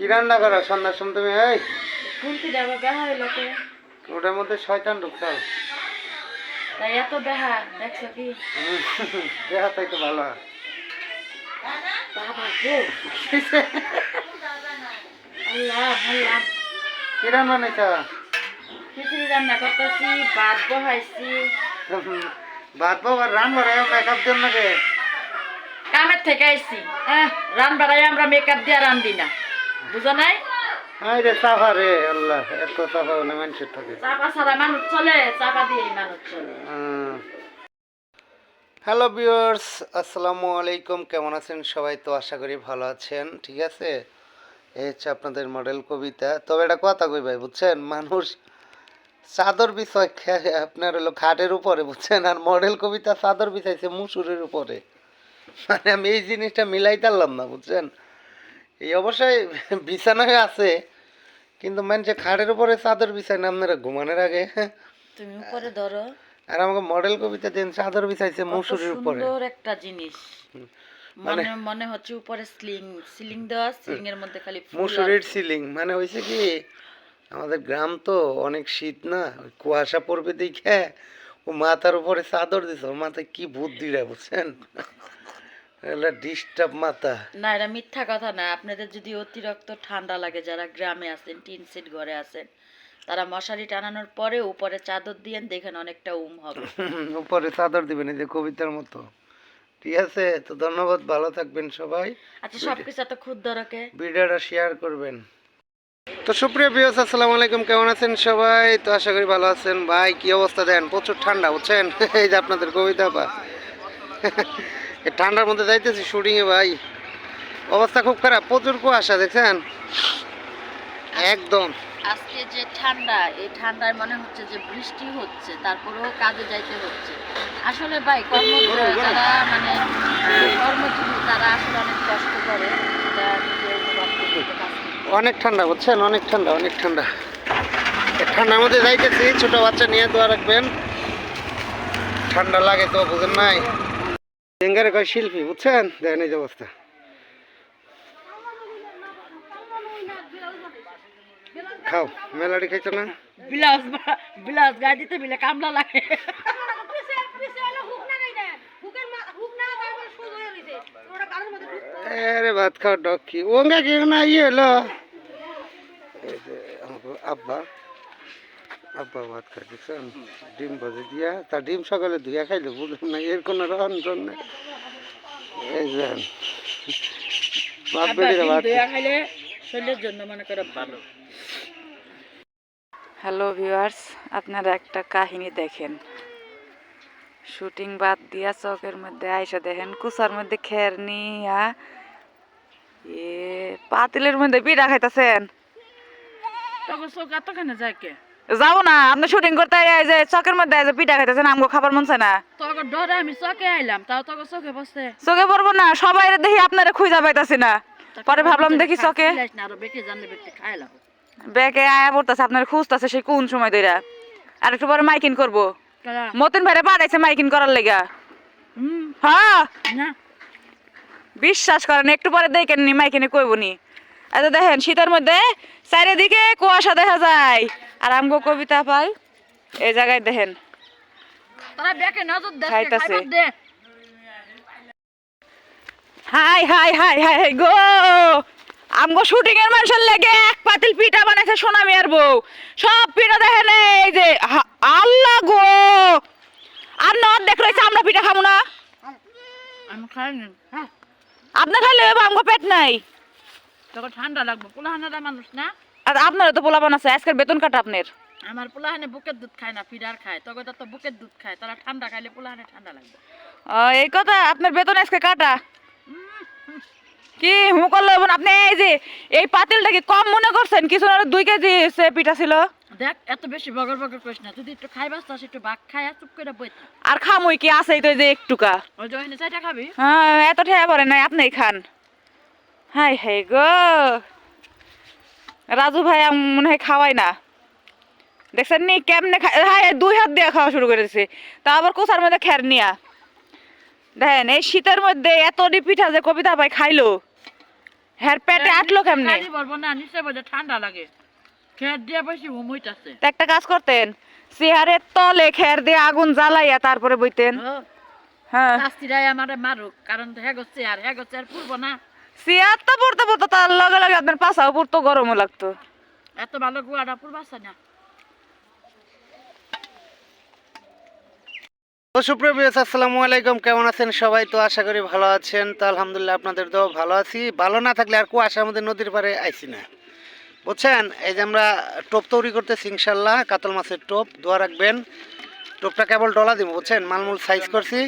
কি রান্না করো সন্ধ্যার সময় তুমি? এই শুনতে যাবো বেহা হইলো কে? ওটার মধ্যে শয়তান ঢুকতাম। তাই এত বেহা দেখছো কি? দেখা তাই তো ভালো। বাবা গো আল্লাহ আল্লাহ। কি রান্না বানাইছা? খিচুড়ি রান্না করতেছি, ভাত বহাইছি। ভাত বাবার রান বাড়াই মেকআপ দেন নাকি? কামের থেকে আইছি, রান বাড়াই আমরা মেকআপ দিয়ে রান্ধি না, বুঝো নাই? আরে রে চাপা রে আল্লাহ, এত চাপা হলে মানুষের থাকে। চাপা ছাড়া মানুষ চলে, চাপা দিয়ে মানুষ চলে। হ্যালো ভিউয়ার্স, আসসালামু আলাইকুম। কেমন আছেন সবাই? তো আশা করি ভালো আছেন। ঠিক আছে, এই হচ্ছে আপনাদের মডেল কবিতা। তবে এটা কথা কই ভাই, বুঝছেন, মানুষ চাদর বিছায় আপনার হলো খাটের উপরে, বুঝছেন, আর মডেল কবিতা চাদর বিছাইছে মুসুরের উপরে। মানে আমি এই জিনিসটা মিলাইতে পারলাম না, বুঝছেন। এই অবশ্যই বিছানায় আছে, কিন্তু মানুষে খাটের উপরে চাদর বিছায় না আপনারা ঘুমানোর আগে। তুমি উপরে ধরো। আর আমাকে মডেল কবিতা দিন চাদর বিছাইছে মুসুরের উপরে। সুন্দর একটা জিনিস, মনে মনে হচ্ছে উপরে সিলিং দেওয়া, সিলিং এর মধ্যে খালি মুসুরির সিলিং। মানে হয়েছে কি, আমাদের গ্রাম তো অনেক শীত না, ওই কুয়াশা পড়বে দেখে ও মাথার উপরে চাদর দিছে। ওর মাথায় কি বুদ্ধিটা, বুঝছেন, ডিস্টার্ব মাথা। না, এটা মিথ্যা কথা না। আপনাদের যদি অতিরিক্ত ঠান্ডা লাগে, যারা গ্রামে আছেন, টিন সেট ঘরে আছেন, তারা মশারি টানানোর পরে উপরে চাদর দিয়েন, দেখেন অনেকটা হবে। উপরে চাদর দিবেন, এই যে কবিতার মতো। ঠিক আছে, তো ধন্যবাদ, ভালো থাকবেন সবাই। আচ্ছা, সবকিছু এত ক্ষুদ্র রাখে, ভিডিওটা শেয়ার করবেন। তো সুপ্রিয় ভিউয়ার্স, আসসালামু আলাইকুম। কেমন আছেন সবাই? তো আশা করি ভালো আছেন। ভাই কি অবস্থা দেন, প্রচুর ঠান্ডা, বুঝছেন। এই যে আপনাদের কবিতা পা এই ঠান্ডার মধ্যে যাইতেছি শুটিংয়ে ভাই, অবস্থা খুব খারাপ, প্রচুর কুয়াশা, দেখছেন একদম। আজকে যে ঠান্ডা, এই ঠান্ডায় মনে হচ্ছে যে বৃষ্টি হচ্ছে, তারপরেও কাজে যাইতে হচ্ছে। আসলে ভাই যারা মানে কর্মজীবী, তারা আসলে অনেক কষ্ট করে। অনেক ঠান্ডা, বুঝছেন, অনেক ঠান্ডা, অনেক ঠান্ডা। ঠান্ডার মধ্যে যাইতেছি, ছোট বাচ্চা নিয়ে দোয়া রাখবেন, ঠান্ডা লাগে তো, বুঝেন নাই। বেঙ্গারে কয় শিল্পী, বুঝছেন, দেখেন এই যে অবস্থা। খাও, মেলাডি খাইছো না? বিলাস বিলাস গাড়িতে মিলে কামলা লাগে। আরে ভাত খাও, ডক কি ওঙ্গা কি না ইয়ে হলো। এই যে আব্বা আব্বা ভাত খাই, দেখছেন, ডিম ভাজি দিয়া। তা ডিম সকালে ধুইয়া খাইলে, বুঝলেন না, এর কোনো রন্ধন নেই। এই যে ভাত বেড়ে ভাত খাইলে শরীরের জন্য মনে করে ভালো। হ্যালো ভিউয়ার্স, আপনারা একটা কাহিনী দেখেন। শুটিং বাদ দিয়া চকের মধ্যে আইসা দেখেন কুচার মধ্যে খের নিয়া পাতিলের মধ্যে পিঠা খাইতেছেন। যাও না, আপনি শুটিং করতে যে চকের মধ্যে পিঠা খাইতেছেন, আমগো খাবার মন চায় না। ডরে আমি চকে আইলাম, তাও তোকে চোখে বসছে। চোখে পড়বো না, সবাই দেখি আপনারা খুঁজা পাইতাছি না। পরে ভাবলাম দেখি চকে বেকে আয়া পড়তেছে, আপনার খুঁজতেছে সেই কোন সময় ধরে। আর একটু পরে মাইকিং করবো, মতিন ভাইরে পাঠাইছে মাইকিং করার লেগা। হ্যাঁ, বিশ্বাস করেন, একটু পরে দেখেন নি মাইকিনে কইব নি। এত দেখেন শীতের মধ্যে চারিদিকে কুয়াশা দেখা যায়, আর আমগো কবিতা পাই এই জায়গায় দেখেন খাইতাছে। হাই হাই হাই হাই গো, আমগো শুটিং এর মানুষের লেগে এক পাতিল পিঠা বানাইছে সোনা মিয়ার বউ। সব পিঠা দেখেন, এই যে আল্লাহ গো, আর না দেখ রয়েছে, আমরা পিঠা খাবো না। আমি খাইনি, আপনার খাইলে আমগো পেট নাই, তখন ঠান্ডা লাগবে। পোলাহানারা মানুষ না, আর আপনারও তো পোলাপান আছে। আজকের বেতন কাটা আপনার। আমার পোলাহানে বুকের দুধ খায় না, ফিডার খায়। তখন তো বুকের দুধ খায়, তারা ঠান্ডা খাইলে পোলাহানে ঠান্ডা লাগবে। এই কথা, আপনার বেতন আজকে কাটা। কি হু করলো আপনি? এই যে এই পাতিলটা কি কম মনে করছেন? কিছু 2 কেজি পিঠা ছিল। দেখ, এত বেশি বগর বগর করিস না। যদি একটু খাইবাস তো একটু বাক খায়, চুপ করে বই। আর খামুই কি আছেই তো, এই যে একটুকা। ওই জয়নে চাইটা খাবি? হ্যাঁ, এত ঠেয়া পড়ে নাই, আপনিই খান। হাই হাই গো, রাজু ভাই মনে হয় খাওয়াই না, দেখছেন নি কেমনে খায়। 2 হাত দিয়ে খাওয়া শুরু করে দিছে, তা আবার কোচার মধ্যে খের নিয়া। দেখেন এই শীতের মধ্যে এত পিঠা যে কবিতা ভাই খাইলো, হ্যার পেটে আটলো কেমনে? গাড়ি বলবো না, নিচে বলে ঠান্ডা লাগে। খের দিয়ে বেশি ঘুমইতাছে। তো একটা কাজ করতেন, চেয়ারের তলে খের দিয়ে আগুন জ্বালাইয়া তারপরে বইতেন। হ্যাঁ, শাস্তিরাই আমারে মারুক, কারণ হ্যাঁ চেয়ার পুরবো না। চেয়ার তো পড়তে পড়তে তার লগে লগে আপনার পাশাও পড়তো, গরমও লাগতো। এত ভালো গুয়াটা পুরবাছে না। তো সুপ্রিয় ভিউয়ার্স, আসসালামু আলাইকুম, কেমন আছেন সবাই? তো আশা করি ভালো আছেন। তো আলহামদুলিল্লাহ আপনাদের তো ভালো আছি। ভালো না থাকলে আর কুয়াশার মধ্যে নদীর পাড়ে আইছি না, বুঝছেন? এই যে আমরা টোপ তৈরি করতেছি ইনশাল্লাহ, কাতল মাছের টোপ। দোয়া রাখবেন, টোপটা কেবল ডলা দিব, বুঝছেন? মালমূল সাইজ করছি।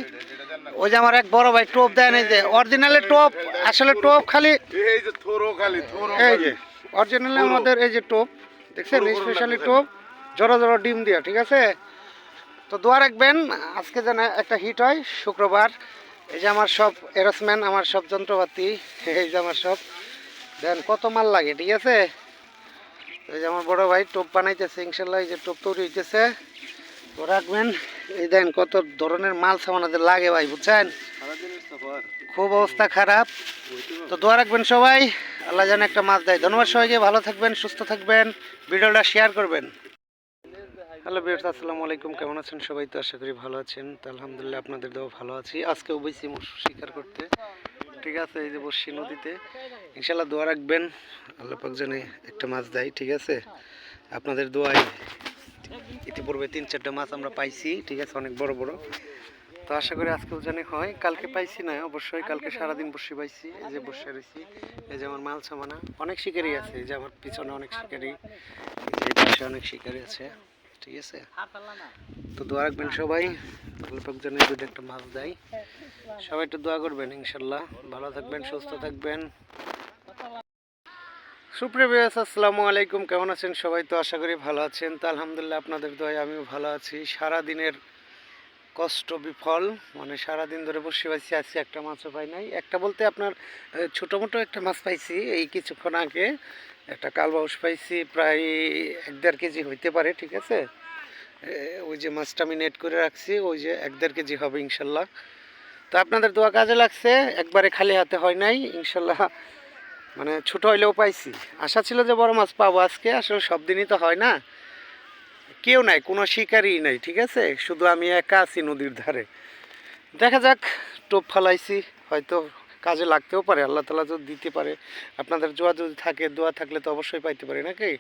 ওই যে আমার এক বড় ভাই টোপ দেন, এই যে অরিজিনালের টোপ। আসলে টোপ খালি এই যে থোরো এই যে অরিজিনাল আমাদের এই যে টোপ দেখছেন, স্পেশালি টোপ জড়ো জড়ো ডিম দিয়া, ঠিক আছে? তো দোয়া রাখবেন আজকে যেন একটা হিট হয়। শুক্রবার, এই যে আমার সব এরসম্যান, আমার সব যন্ত্রপাতি, এই যে আমার সব দেন কত মাল লাগে, ঠিক আছে? এই যে আমার বড় ভাই টোপ বানাইতেছে ইনশাল্লাহ, এই যে টোপ তৈরি হইতেছে। তো রাখবেন, এই দেন কত ধরনের মাল সামানাদের লাগে ভাই, বুঝছেন? খুব অবস্থা খারাপ। তো দোয়া রাখবেন সবাই, আল্লাহ যেন একটা মাছ দেয়। ধন্যবাদ সবাইকে, ভালো থাকবেন, সুস্থ থাকবেন, ভিডিওটা শেয়ার করবেন। হ্যালো ভিউয়ার্স, আসসালামু আলাইকুম, কেমন আছেন সবাই? তো আশা করি ভালো আছেন। তো আলহামদুলিল্লাহ আপনাদের দেওয়া ভালো আছি। আজকেও বইছি মৎস্য শিকার করতে, ঠিক আছে? এই যে বসছি নদীতে, ইনশাল্লাহ দোয়া রাখবেন আল্লাহ পাক যেন একটা মাছ দেয়, ঠিক আছে? আপনাদের দোয়ায় ইতিপূর্বে 3-4টা মাছ আমরা পাইছি, ঠিক আছে? অনেক বড় বড়। তো আশা করি আজকেও জানি হয়। কালকে পাইছি না অবশ্যই, কালকে সারাদিন বসে পাইছি। এই যে বসে রয়েছি, এই যে আমার মাল সামানা, অনেক শিকারি আছে। এই যে আমার পিছনে অনেক শিকারি, এই যে এই পাশে অনেক শিকারি আছে, ঠিক আছে? তো দোয়া রাখবেন সবাই, আল্লাহ পাক যেন দুটো একটা মাছ দেয়। সবাই একটু দোয়া করবেন ইনশাল্লাহ। ভালো থাকবেন, সুস্থ থাকবেন। সুপ্রিয় ভিউয়ার্স, আসসালামু আলাইকুম, কেমন আছেন সবাই? তো আশা করি ভালো আছেন। তো আলহামদুলিল্লাহ আপনাদের দোয়ায় আমিও ভালো আছি। সারা দিনের কষ্ট বিফল, মানে সারাদিন ধরে বসে পাইছি, আজকে একটা মাছও পাই নাই। একটা বলতে আপনার ছোটো মোটো একটা মাছ পাইছি এই কিছুক্ষণ আগে, একটা কালবাউস পাইছি, প্রায় 1-1.5 কেজি হইতে পারে, ঠিক আছে? ওই যে মাছটা আমি নেট করে রাখছি, ওই যে 1-1.5 কেজি হবে ইনশাল্লাহ। তো আপনাদের দোয়া কাজে লাগছে, একবারে খালি হাতে হয় নাই ইনশাল্লাহ। মানে ছোটো হইলেও পাইছি, আশা ছিল যে বড় মাছ পাবো আজকে। আসলে সব দিনই তো হয় না, কেউ নাই, কোনো শিকারই নাই, ঠিক আছে? শুধু আমি একা আছি নদীর ধারে। দেখা যাক, টোপ ফালাইছি, হয়তো কাজে লাগতেও পারে, আল্লাহ তালা যদি দিতে পারে। আপনাদের দোয়া যদি থাকে, দোয়া থাকলে তো অবশ্যই পাইতে পারি নাকি?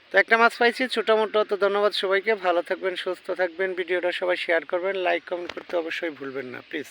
তো একটা মাছ পাইছি ছোটো মোটো। তো ধন্যবাদ সবাইকে, ভালো থাকবেন, সুস্থ থাকবেন। ভিডিওটা সবাই শেয়ার করবেন, লাইক কমেন্ট করতে অবশ্যই ভুলবেন না প্লিজ।